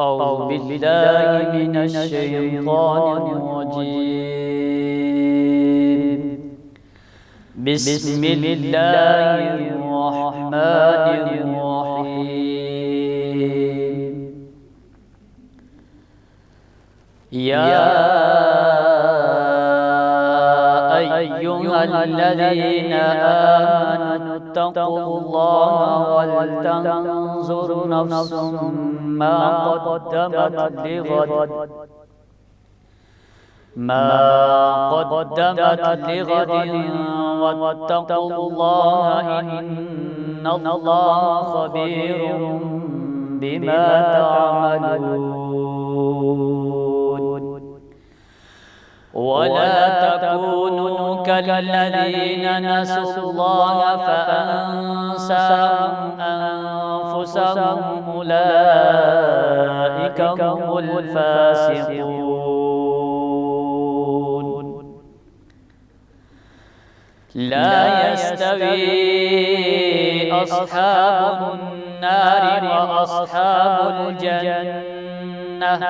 أعوذ بالله من الشيطان الرجيم. بسم الله الرحمن الرحيم. يا أيها الذين آمنوا اتقوا الله ولتنظر نفس ما قدمت لغد واتقوا الله إن الله خبير بما تعملون. ولا تكونوا كالذين نسوا الله فأنساهم أنفسهم أولئك هم الفاسقون. لا يستوي أصحاب النار وأصحاب الجنة.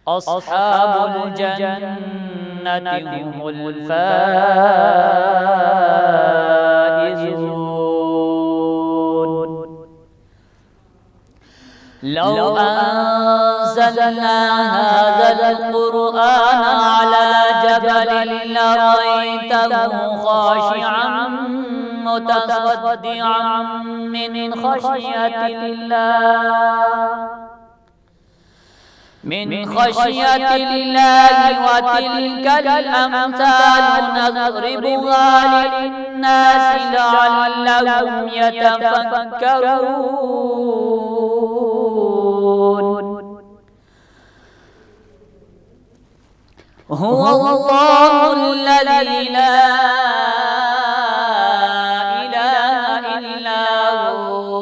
أصحاب الجنة هم الفائزون. لو أنزلنا هذا القرآن على جبل لرأيته خاشعا متصدعا من خشية الله وتلك الأمثال نضربها للناس لعلهم يتفكرون. هو الله الذي لا إله إلا هو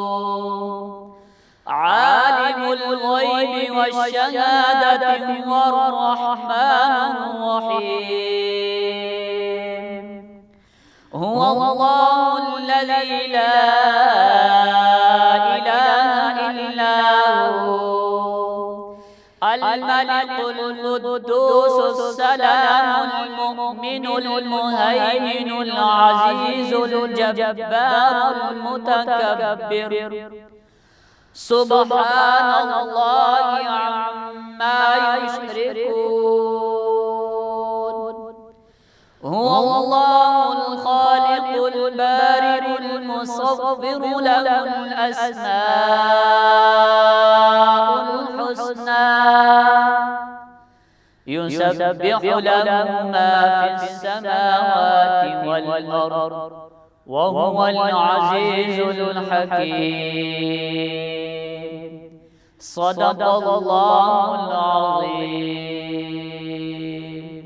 عالم الغيب والشهادة هو الرحمن الرحيم. هو الله الذي لا إله إلا هو الملك القدوس السلام المؤمن المهيمن العزيز الجبار المتكبر. سبحان الله عما يشركون. هو الله الخالق البارئ المصور له الأسماء الحسنى يسبح له ما في السماوات والأرض وهو العزيز الحكيم. صدق الله العظيم.